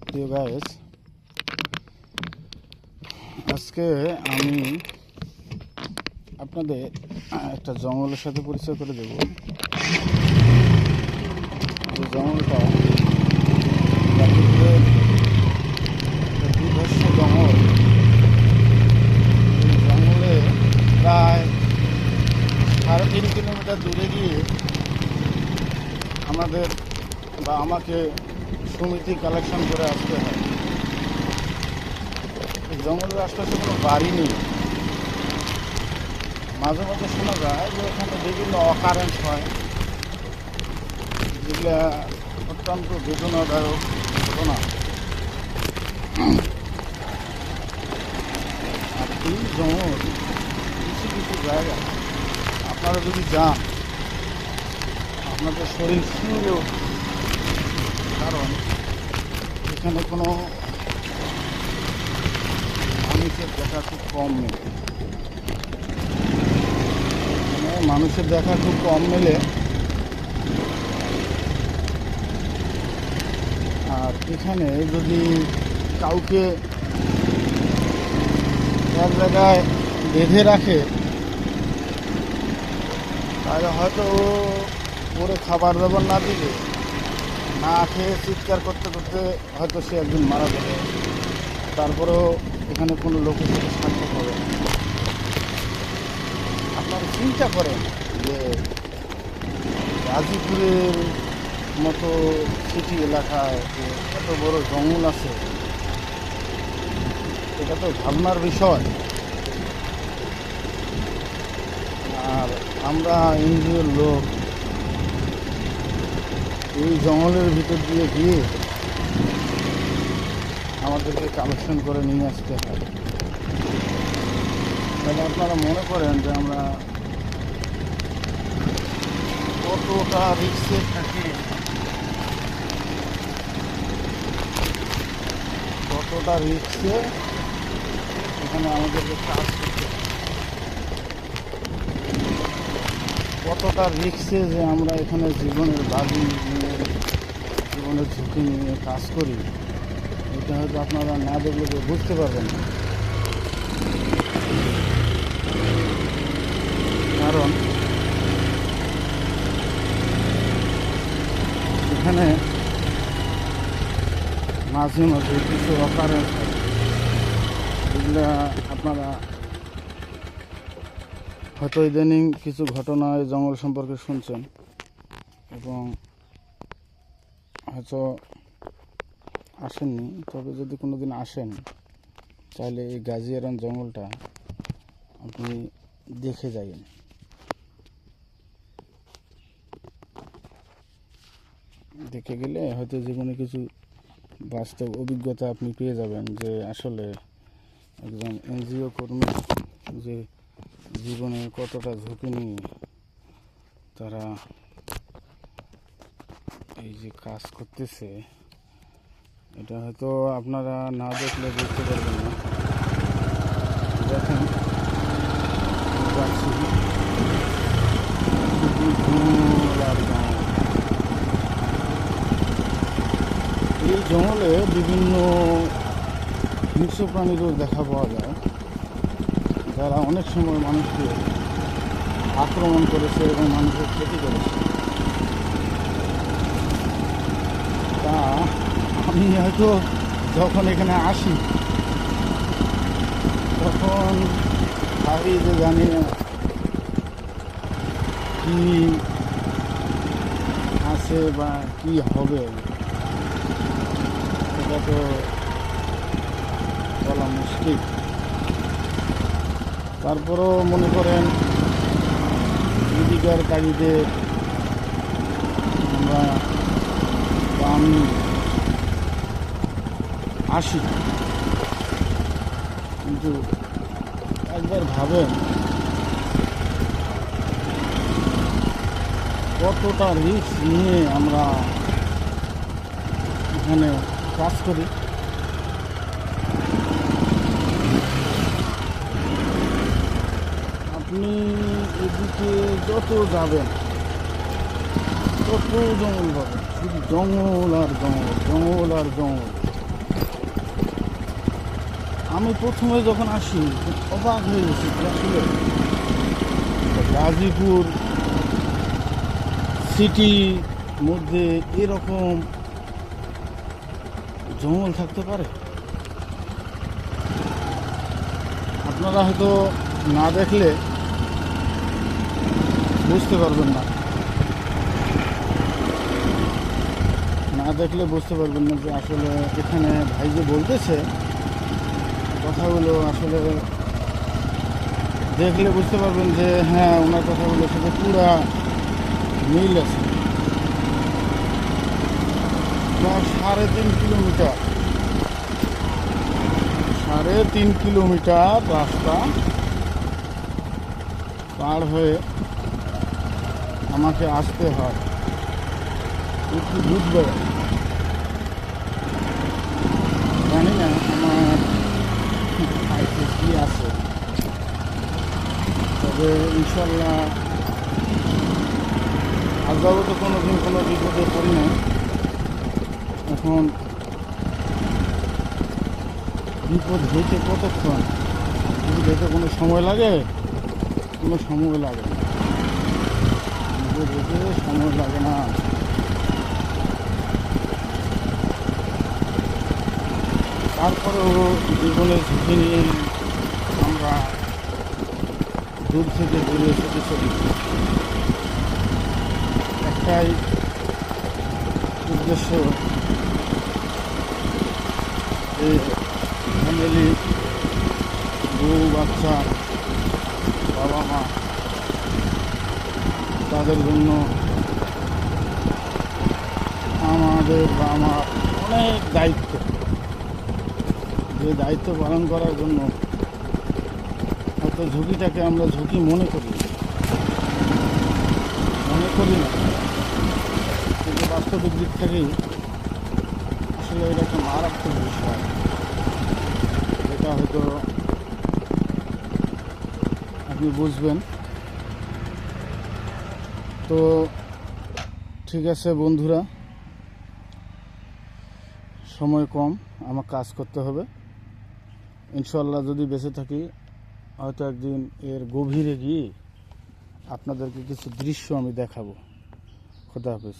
প্রিয় গাইস, আজকে আমি আপনাদের একটা জঙ্গলের সাথে পরিচয় করে দেব। যে জঙ্গলটা দুর্ধর্ষ জঙ্গল। এই জঙ্গলে প্রায় 3.5 কিলোমিটার দূরে গিয়ে আমাদের বা আমাকে সমিতি কালেকশন করে আসতে হয়। এই জঙ্গলের আশপাশে কোনো বাড়ি নেই। মাঝে মাঝে শোনা যায় যে ওখানে বিভিন্ন অকারেন্স হয়, যেগুলো অত্যন্ত বেদনাদায়ক ঘটনা। আর এই জঙ্গল কিছু কিছু জায়গা আপনারা যদি যান, আপনাদের শরীর শিউরে ওঠে। কারণ এখানে কোনো মানুষের দেখা খুব কম মেলে। মানুষের দেখা খুব কম মেলে। আর এখানে যদি কাউকে এক জায়গায় বেঁধে রাখে, তাহলে হয়তো ওরে খাবার দাবার না দিলে, না খেয়ে চিৎকার করতে করতে হয়তো সে একদিন মারা যাবে। তারপরেও এখানে কোনো লোকের সাথে সাক্ষাৎ হবে না। আপনারা চিন্তা করেন যে গাজীপুরের মতো সিটি এলাকায় যে এত বড় জঙ্গল আছে, এটা তো ভাবনার বিষয়। আর আমরা এনজিওর লোক এই জঙ্গলের ভিতর দিয়ে গিয়ে আমাদেরকে কালেকশন করে নিয়ে আসতে হয়। তাহলে আপনারা মনে করেন যে আমরা কতটা রিস্কে থাকি, কতটা রিস্কে এখানে আমাদেরকে কাজ করতে হয়, কতটা রিস্কে যে আমরা এখানে জীবনের বাজি নিয়ে, জীবনের ঝুঁকি নিয়ে কাজ করি। এটা হয়তো আপনারা না দেখলে বুঝতে পারবেন না। কারণ এখানে মাঝে মাঝে কিছু অকারেন্স হয়, এগুলো আপনারা হয়তো ইদানিং কিছু ঘটনা এই জঙ্গল সম্পর্কে শুনছেন, এবং হয়তো আসেননি। তবে যদি কোনো দিন আসেন, তাহলে এই গাজিয়ারান জঙ্গলটা আপনি দেখে যাবেন। দেখে গেলে হয়তো জীবনে কিছু বাস্তব অভিজ্ঞতা আপনি পেয়ে যাবেন, যে আসলে একজন এনজিও কর্মী যে জীবনে কতটা ঝুঁকি নিয়ে তারা এই যে কাজ করতেছে, এটা হয়তো আপনারা না দেখলে বুঝতে পারবেন না। দেখেন যাচ্ছি এই জঙ্গলে বিভিন্ন হিংস্র প্রাণীরও দেখা পাওয়া যায়, যারা অনেক সময় মানুষকে আক্রমণ করেছে এবং মানুষের ক্ষতি করেছে। তা আমি হয়তো যখন এখানে আসি, তখন ভাবি যে জানি না কি আছে বা কি হবে, সেটা তো বলা মুশকিল। তারপরও মনে করেন জীবিকারীদের আমরা আমি আসি, কিন্তু একবার ভাবেন কতটা রিস্ক নিয়ে আমরা এখানে কাজ করি। আপনি এদিকে যত যাবেন তত জঙ্গল পাবেন, শুধু জঙ্গল আর জঙ্গল, জঙ্গল আর জঙ্গল। আমি প্রথমে যখন আসি অবাক হয়ে গেছি যে আসলে গাজীপুর সিটির মধ্যে এরকম জঙ্গল থাকতে পারে। আপনারা হয়তো না দেখলে বুঝতে পারবেন না, না দেখলে বুঝতে পারবেন না যে আসলে এখানে ভাই যে বলতেছে কথাগুলো আসলে দেখলে বুঝতে পারবেন যে হ্যাঁ ওনার কথাগুলোর সাথে পুরা মিল আছে। প্রায় 3.5 কিলোমিটার, 3.5 কিলোমিটার রাস্তা পার হয়ে আমাকে আসতে হয়। একটু বুঝবে জানি না আমার হাইটে কি আছে, তবে ইনশাল্লাহ আজ যাবো তো কোনোদিন কোনো বিপদে পড়ি না। এখন বিপদ হইতে কতক্ষণ, বিপদ হইতে কোনো সময় লাগে? কোনো সময় লাগে না, বিপদ হইতে সময় লাগে না। তারপরেও জীবনের ঝুঁকি নিয়ে আমরা দূর থেকে দূরে ছুটে চলি। একটাই উদ্দেশ্য, যে ফ্যামিলি, বউ বাচ্চা, বাবা মা, তাদের জন্য আমাদের বা আমার অনেক দায়িত্ব। যে দায়িত্ব পালন করার জন্য হয়তো ঝুঁকিটাকে আমরা ঝুঁকি মনে করি না, কিন্তু বাস্তবিক দিক থেকেই আসলে এটা একটা মারাত্মক বিষয়, এটা হয়তো আপনি বুঝবেন। তো ঠিক আছে বন্ধুরা, সময় কম, আমার কাজ করতে হবে। ইনশাল্লাহ যদি বেঁচে থাকি হয়তো একদিন এর গভীরে গিয়ে আপনাদেরকে কিছু দৃশ্য আমি দেখাবো। খোদা হাফেজ।